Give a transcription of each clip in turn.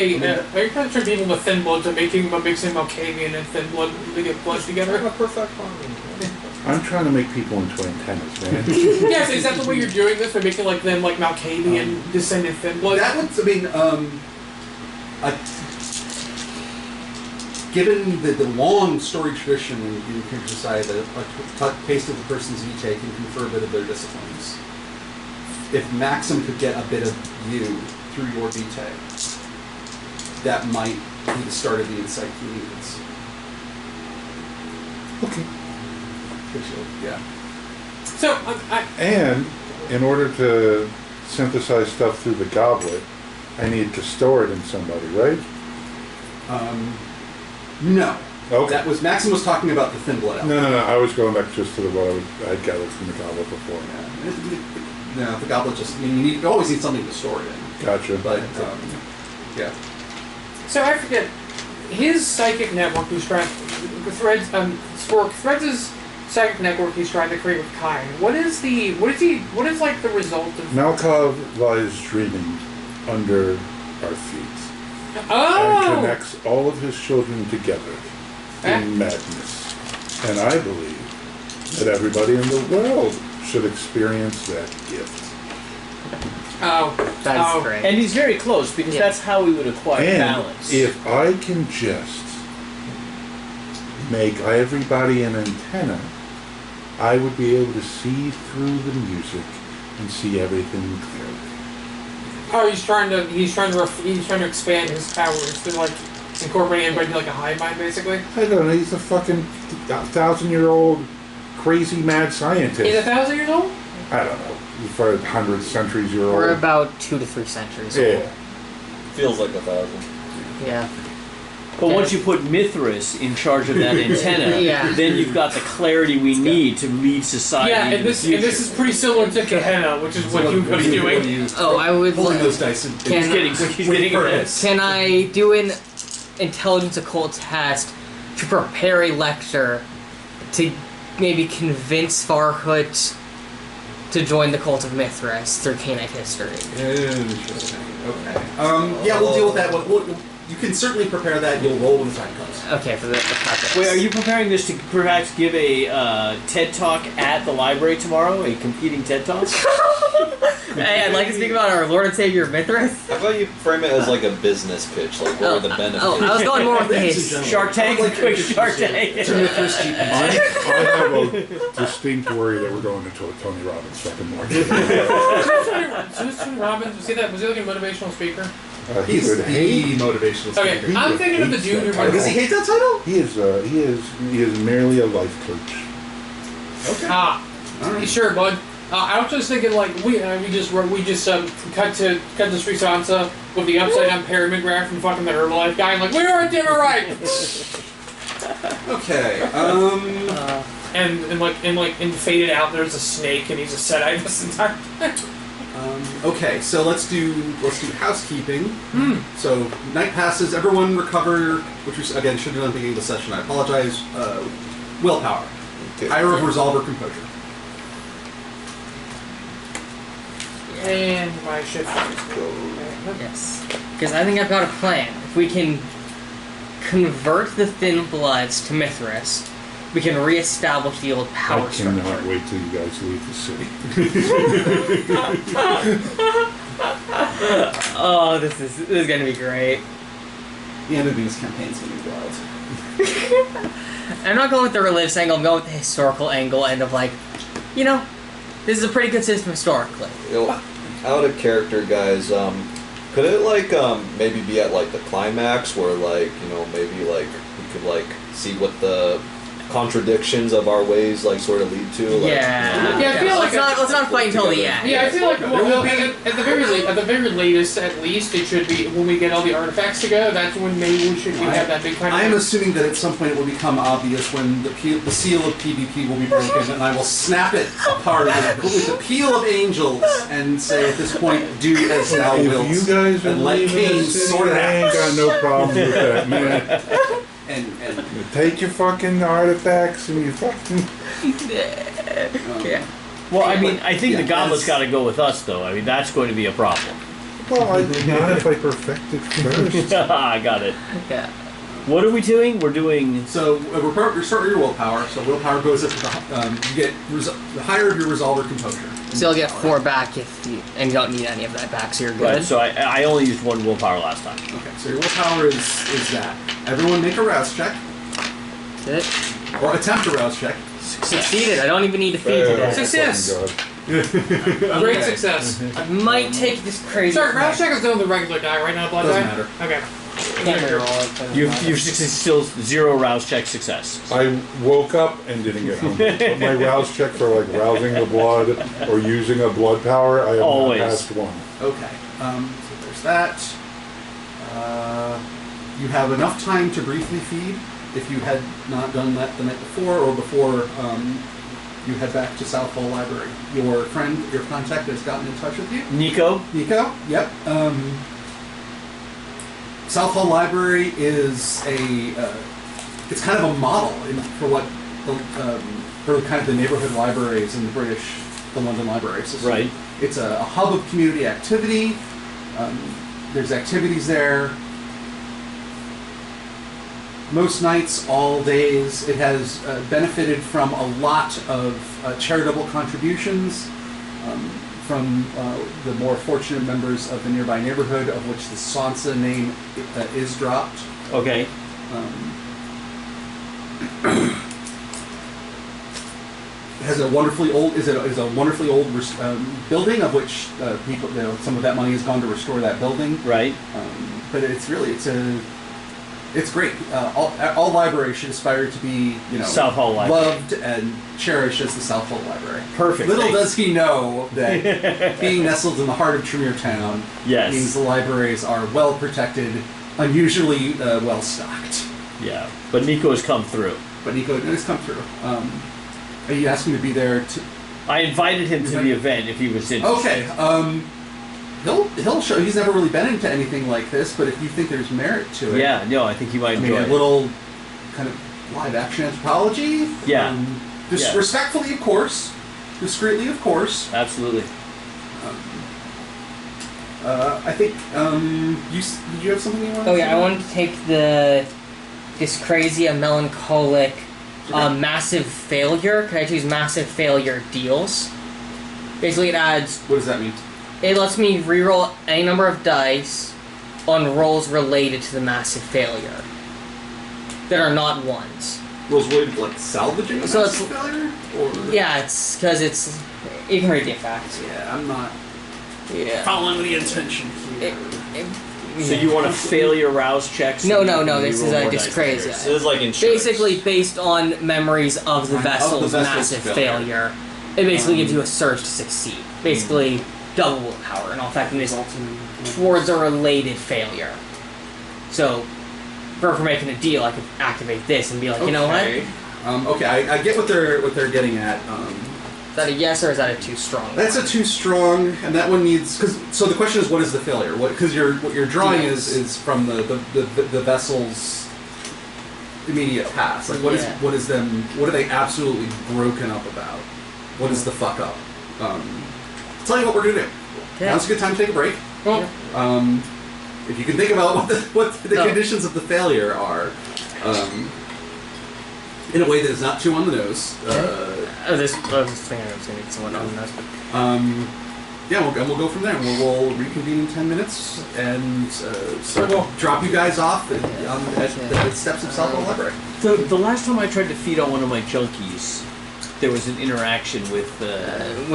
are you trying to turn people with thin blood to mixing Malkavian and thin blood to get blood together? A perfect harmony. I'm trying to make people into antennas, man. Yes, is that the way you're doing this? By making them like Malkavian descendant thin blood? That would, given the long story tradition in Kingdom Society that a taste of the person's vitae can confer a bit of their disciplines. If Maxim could get a bit of you through your vitae, that might be the start of the insight he needs. Okay. Yeah. So, And in order to synthesize stuff through the goblet, I need to store it in somebody, right? No. Okay. That was Maxim was talking about the thin blood. No. I was going back just to the what I'd gathered from the goblet before. Yeah. No, the goblet just. You always need something to store it in. Gotcha. But yeah. So I forget his psychic network. He's trying Spork Threads' psychic network. He's trying to create with Kai. What is the result of? Malkov lies dreaming under our feet. Oh! And connects all of his children together in madness. And I believe that everybody in the world should experience that gift. Oh. That's great. And he's very close, because that's how we would acquire balance. If I can just make everybody an antenna, I would be able to see through the music and see everything clearly. Oh, he's trying to expand his powers to incorporate everybody into a hive mind, basically. I don't know. He's a fucking 1,000-year-old crazy mad scientist. He's 1,000 years old? I don't know. He's probably 100 centuries year old. We're about 2 to 3 centuries Yeah. old. Feels like 1,000. Yeah. But once you put Mithras in charge of that antenna, then you've got the clarity we need to lead society. Yeah, and this is pretty similar to Gehenna, which is what you've been doing. Oh, I would pulling those dice. Can I do an intelligence occult test to prepare a lecture to maybe convince Farhut to join the cult of Mithras through Canaanite history? Interesting. Okay. Yeah, we'll deal with that. You can certainly prepare that. You'll roll when the time comes. Okay, for the purpose. Wait, are you preparing this to perhaps give a TED Talk at the library tomorrow? A competing TED Talk? Hey, I'd like to speak about our Lord and Savior Mithras. How about you frame it as like a business pitch? Like, what are the benefits? Oh, I was going more with the case. Shark Tank? Quick Shark Tank. I have a distinct worry that we're going into a Tony Robbins fucking market. Who's Tony Robbins? Was he like a motivational speaker? He's the motivational speaker. Okay, I'm thinking of the dude who... Does he hate that title? He is merely a life coach. Okay. Right. Sure, bud. I was just thinking, we just cut to Sri Sansa with the upside down pyramid graph from fucking the Herbalife guy, and we were right. Okay. And faded out. There's a snake, and he's a Sedite this entire time. Okay, so let's do housekeeping. So night passes. Everyone recover, which we again should have done at the beginning of the session. I apologize. Willpower. Higher of resolve or composure. And my shift is Yes. Because I think I've got a plan. If we can convert the Thin Bloods to Mithras, we can reestablish the old power structure. I cannot wait till you guys leave the city. Oh, this is gonna be great. The end of these campaigns going to be wild. I'm not going with the religious angle, I'm going with the historical angle and of this is a pretty good system historically. Out of character, guys, could it maybe be at the climax where maybe we could see what the contradictions of our ways sort of lead to? I feel let's not fight until the end. Yeah, I feel at the very latest, at least it should be when we get all the artifacts to go. That's when maybe we have that big kind of. I am assuming that at some point it will become obvious when the seal of PvP will be broken, and I will snap it apart with the peel of angels and say at this point, do as thou wilt. If you guys are and let leaving Cain the city, sort it I ain't out. got no problem with that, man. And take your fucking artifacts and your fucking... Yeah. Well, I think the goblet's got to go with us, though. That's going to be a problem. Well, not if I perfect it first. I got it. Yeah. What are we doing? We're doing... So we're starting your willpower. So willpower goes up to the, you get the higher of your resolve or composure. So you'll get 4 back and you don't need any of that back, so you're good. Right, so I only used 1 willpower last time. Okay, so your willpower is that. Everyone make a rouse check. Did it? Or attempt a rouse check. Succeeded. I don't even need to feed today. Success. Great success. I might take this crazy. Sorry, rouse check is doing the regular die, right? Not blood Doesn't die? matter. Okay. Can't reroll it. You've still 0 rouse check success. I woke up and didn't get hungry. But my rouse check for like rousing the blood or using a blood power, I have Always. not passed 1. Okay, so there's that. You have enough time to briefly feed if you had not done that the night before or before you head back to South Hall Library. Your friend, your contact has gotten in touch with you. Nico? Nico? Yep. South Hall Library is it's kind of a model for what for kind of the neighborhood libraries in the London library system. Right. It's a hub of community activity. There's activities there. Most nights, all days. It has benefited from a lot of charitable contributions from the more fortunate members of the nearby neighborhood, of which the Sansa name is dropped. Okay. It has a wonderfully old building, of which people, some of that money has gone to restore that building. Right. But it's great. All libraries should aspire to be, South Hall Library. Loved and cherished as the South Hall Library. Perfect. Little does he know that being nestled in the heart of Tremere Town means the libraries are well protected, unusually well stocked. Yeah, but Nico has come through. But Nico has come through. Are you asking to be there? I invited him to the event if he was interested. Okay. He'll show. He's never really been into anything like this, but if you think there's merit to it, Yeah, no, I think he might enjoy a it. little kind of live action anthropology. Yeah. Just respectfully, of course. Discreetly, of course. Absolutely. I think did you have something you wanted? Oh yeah, I wanted to take this crazy melancholic massive failure. Can I choose massive failure deals? Basically, it adds. What does that mean? It lets me reroll any number of dice on rolls related to the massive failure that are not ones. Rolls related to like salvaging a massive failure? Or... Yeah, it's because it's. You can read the effects. Yeah, I'm not following the intention here. So you want a failure rouse check? So No. This is a disgrace. This is like insurance. Basically, based on memories of the vessel's massive failure, it basically gives you a surge to succeed. Basically, double willpower, and all effectiveness towards a related failure. So, for making a deal, I could activate this and be like, you know what? Okay, I get what they're getting at. Is that a yes or is that a too strong? That's a too strong, and that one needs so the question is, what is the failure? Because what you're drawing is from the vessel's immediate past. Like what are they absolutely broken up about? What is the fuck up? I'll tell you what we're gonna do. Okay. Now's a good time to take a break. Well, if you can think about what the conditions of the failure are, in a way that is not too on the nose. I was thinking I was going to get someone on the nose. We'll go from there. We'll reconvene in 10 minutes and drop you guys off at the steps of South Hall Library. The last time I tried to feed on one of my junkies, there was an interaction with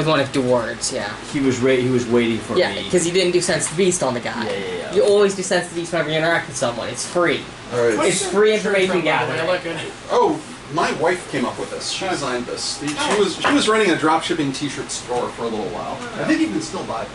one of Dwarves, yeah. He was waiting for me. Yeah, because you didn't do Sense of the Beast on the guy. Yeah. You always do Sense of the Beast whenever you interact with someone. It's free. All right. It's free information gathering. Oh, my wife came up with this. She designed this. She was running a drop shipping T-shirt store for a little while. I think you can still buy them.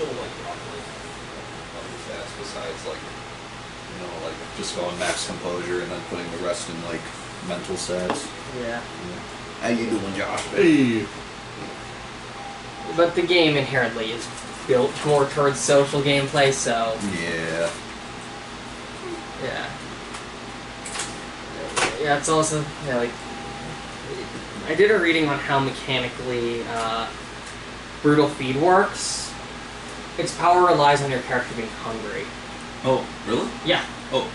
still like probably other stats besides like like just going max composure and then putting the rest in like mental stats. Yeah. How you doing, Josh? Hey. But the game inherently is built more towards social gameplay, so Yeah. yeah. Yeah, it's also like I did a reading on how mechanically brutal feed works. Its power relies on your character being hungry. Oh, really? Yeah. Oh.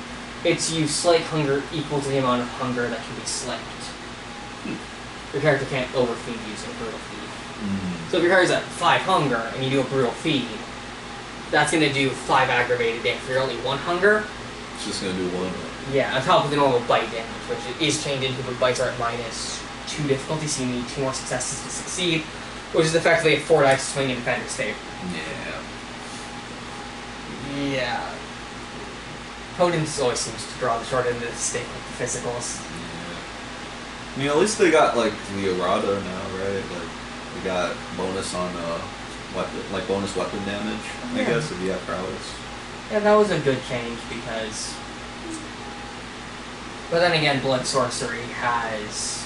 It's you slake hunger equal to the amount of hunger that can be slaked. Your character can't overfeed using brutal feed. So if your character's at 5 hunger and you do a brutal feed, that's going to do 5 aggravated damage. If you're only 1 hunger, It's just gonna do 1. yeah, on top of the normal bite damage, which is chained into, but bites are at -2 difficulty, so you need 2 more successes to succeed, which is effectively a 4 dice swing in defender state. Yeah. Yeah. Podence always seems to draw the short end of the stick with the physicals. I mean, at least they got like the errata now, right? Like they got bonus on weapon, like bonus weapon damage. I Yeah. guess if you have prowess. Yeah, that was a good change because... But then again, Blood Sorcery has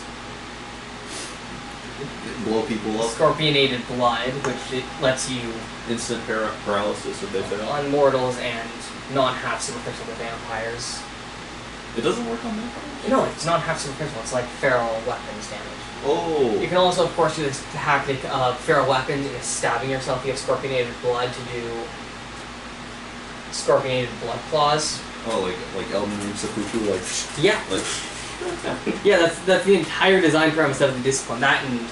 Blow people up. Scorpionated Blood, which it lets you Instant paralysis if they fail. on mortals and non-half superficial with vampires. It doesn't work on vampires? No, it's not half superficial, it's like feral weapons damage. Oh. You can also, of course, do this tactic of feral weapons and stabbing yourself. You have Scorpionated Blood to do Scorpionated Blood Claws. Oh, like Elden Ring Seppuku, like. Yeah. Like. Yeah, that's the entire design premise of the discipline. That and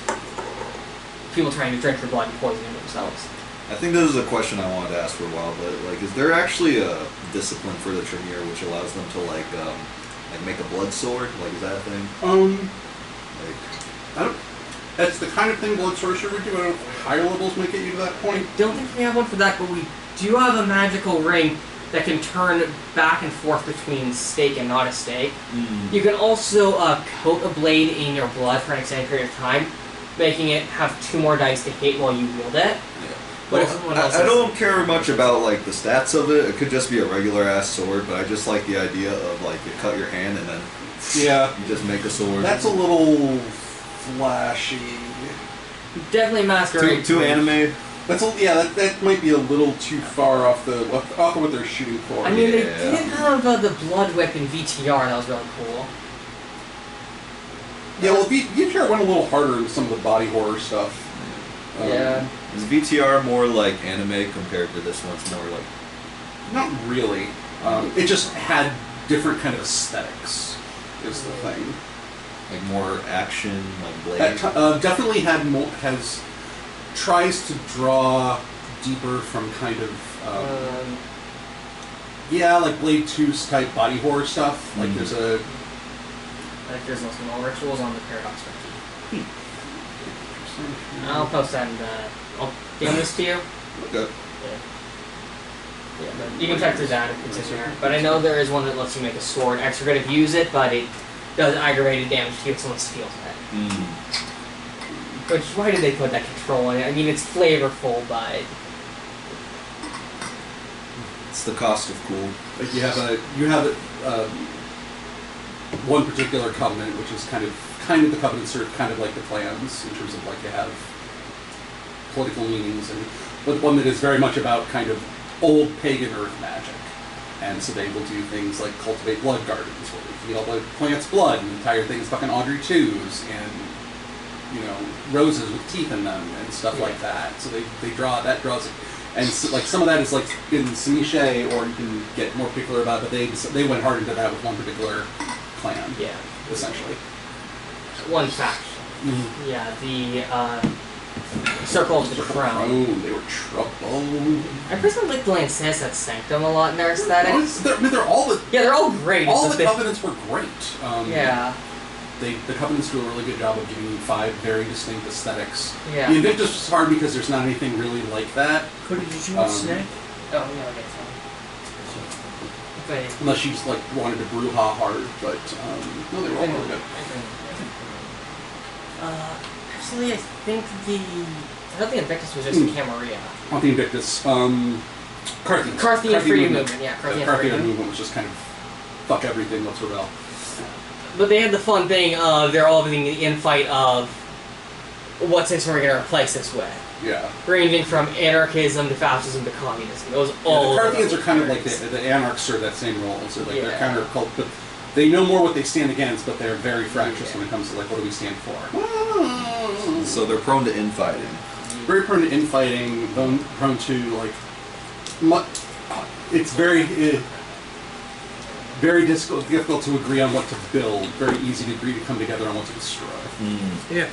people trying to drink your blood and poisoning themselves. I think this is a question I wanted to ask for a while, but like, is there actually a discipline for the Tremere which allows them to like make a blood sword? Like, is that a thing? Like, I don't. That's the kind of thing Blood Sorcerer would do. I don't know if higher levels might get you to that point. I don't think we have one for that, but we do have a magical ring that can turn back and forth between stake and not a stake. You can also coat a blade in your blood for an extended period of time, making it have 2 more dice to hit while you wield it. yeah. But if Well, someone else I don't care much about like the stats of it. It could just be a regular ass sword, but I just like the idea of like you cut your hand and then Yeah. you just make a sword. That's a little flashy. Definitely Masquerade. too anime. That's that might be a little too far off of what they're shooting for. I mean, they Yeah. did have the Blood Whip in VTR, that was really cool. Yeah, well, VTR went a little harder into some of the body horror stuff. Yeah. Is VTR more like anime compared to this one? It's more like. Not really. It just had different kind of aesthetics, is the thing. Like more action, like Blade. Definitely tries to draw deeper from kind of like Blade 2's type body horror stuff. Like there's a Like there's no small rituals on the Paradox Wiki. I'll post that and I'll DM this to you. Okay. Yeah, but you can check through that if it's in there. But I know there is one that lets you make a sword extra good if you use it, but it does aggravated damage to you if someone steals it. Which, why did they put that control in it? I mean, it's flavorful, but... It's the cost of cool. like you have one particular covenant, which is kind of the covenants are kind of like the clans in terms of like they have political meanings, but one that is very much about kind of old pagan earth magic. And so they will do things like cultivate blood gardens, where they feed all the plants blood, and the entire thing is fucking Audrey 2s, and roses with teeth in them, and stuff like that. So they draws it. And so, like some of that is like in Semiche, or you can get more particular about it, but they went hard into that with one particular clan. Yeah. Essentially. One faction. Yeah, the Circle of the Crown. They were trouble. I personally like the Lances at Sanctum a lot in their aesthetics. They're all great. all the covenants were great. Yeah. The covenants do a really good job of giving you 5 very distinct aesthetics. Yeah. The Invictus was hard because there's not anything really like that. Cody, did you want snack? Oh, yeah, okay, fine. Unless you just like wanted to brouhaha hard, but no, they were all really good. Personally, I think the thought the Invictus was just Camarilla. Not the Invictus. Carthian. Carthian Freedom Movement, yeah. Carthian Movement was just kind of fuck everything, let's rebel. But they had the fun thing of they're all having the infight of what system we're going to replace this with. Yeah. Ranging from anarchism to fascism to communism. It was all. The Carthians are kind of like the anarchs serve that same role. So like they're counter cult, but they know more what they stand against, but they're very fractious when it comes to like what do we stand for. So they're prone to infighting. Very prone to infighting. Prone to like. It's very difficult to agree on what to build. Very easy to agree to come together on what to destroy. Yeah.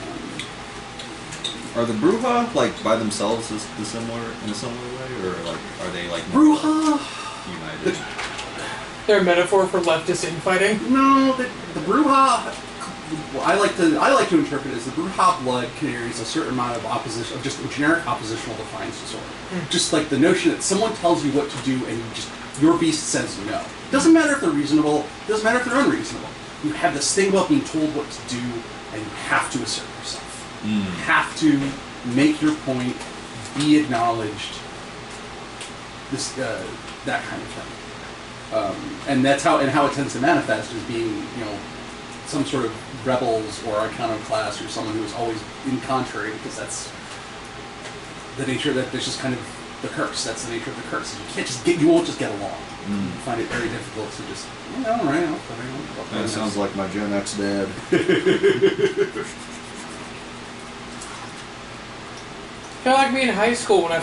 Are the Bruja like by themselves in a similar way, or like are they like Bruja united? They're a metaphor for leftist infighting. No, the Bruja. I like to interpret it as the Bruja blood carries a certain amount of opposition, of just generic oppositional defiance disorder. Just like the notion that someone tells you what to do and your beast says no. Doesn't matter if they're reasonable. Doesn't matter if they're unreasonable. You have this thing about being told what to do, and you have to assert yourself. You have to make your point, be acknowledged. This that kind of thing, and that's how it tends to manifest as being some sort of rebels or iconoclast or someone who is always in contrary, because that's the nature that there's just kind of the curse. That's the nature of the curse. You won't just get along. You find it very difficult to just all right. That sounds like my Gen X dad. Kind of like me in high school when I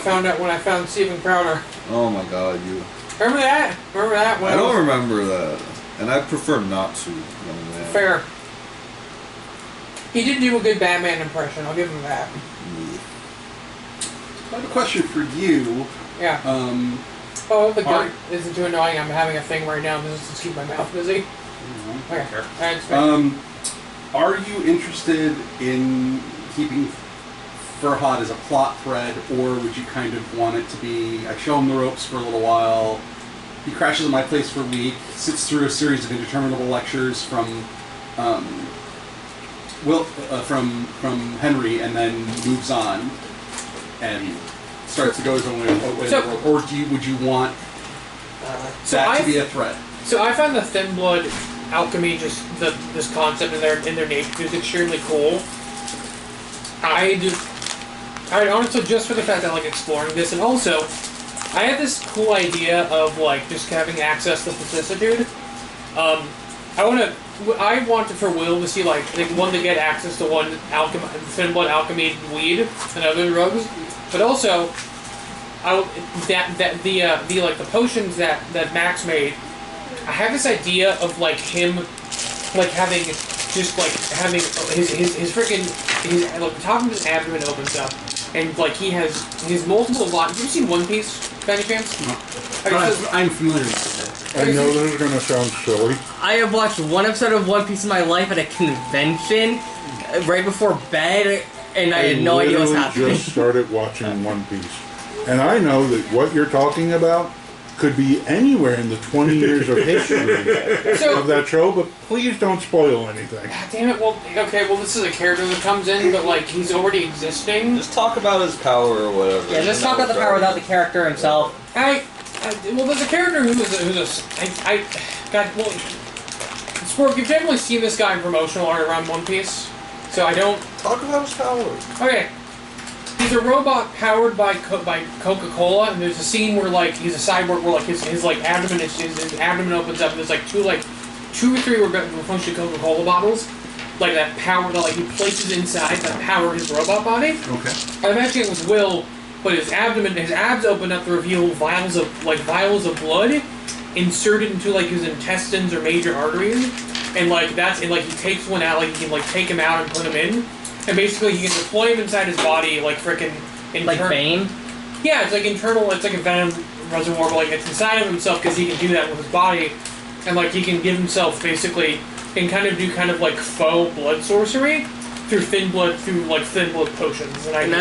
found Stephen Crowder. Oh my God, you. Remember that? I don't remember that, and I prefer not to. Young man. Fair. He did do a good Batman impression. I'll give him that. I have a question for you. Yeah. The gun isn't too annoying. I'm having a thing right now. Just to keep my mouth busy. Okay. Alright, are you interested in keeping Farhad as a plot thread, or would you kind of want it to be, I show him the ropes for a little while, he crashes at my place for a week, sits through a series of indeterminable lectures from Henry, and then moves on and starts to go his own way in the world? Or would you want that to be a threat? So I found the Thin Blood alchemy, just this concept in their nature is extremely cool. I honestly, just for the fact that I like exploring this, and also, I have this cool idea of like just having access to vicissitude. I wanted for Will to see like one to get access to one Thin Blood alchemy weed and other drugs, but also the potions that Max made. I have this idea of like him like having his top of his abdomen opens up, and like he has his multiple Have you seen One Piece by any chance? No. I'm familiar with it. I know this is going to sound silly. I have watched one episode of One Piece in my life at a convention right before bed, and I had no idea what was happening. I just started watching One Piece. And I know that what you're talking about could be anywhere in the 20 years of history of that show, but please don't spoil anything. God damn it, well, this is a character that comes in, but like, he's already existing. Just talk about his power or whatever. Yeah, just talk about the power without the character himself. There's a character Spork, you've definitely seen this guy in promotional art around One Piece, so I don't... Talk about his power. Okay. He's a robot powered by Coca-Cola, and there's a scene where like he's a cyborg where like his abdomen his abdomen opens up, and there's like two or three functional Coca-Cola bottles, like that power that like he places inside that power his robot body. Okay. I'm imagining it was Will, but his abs open up to reveal vials of blood inserted into like his intestines or major arteries, and he takes one out, like he can like take him out and put him in. And basically, he can deploy him inside his body, like frickin' Like Bane? Yeah, it's like internal. It's like a venom reservoir, but like it's inside of himself because he can do that with his body, and like he can give himself basically and kind of do like faux blood sorcery through thin blood potions. And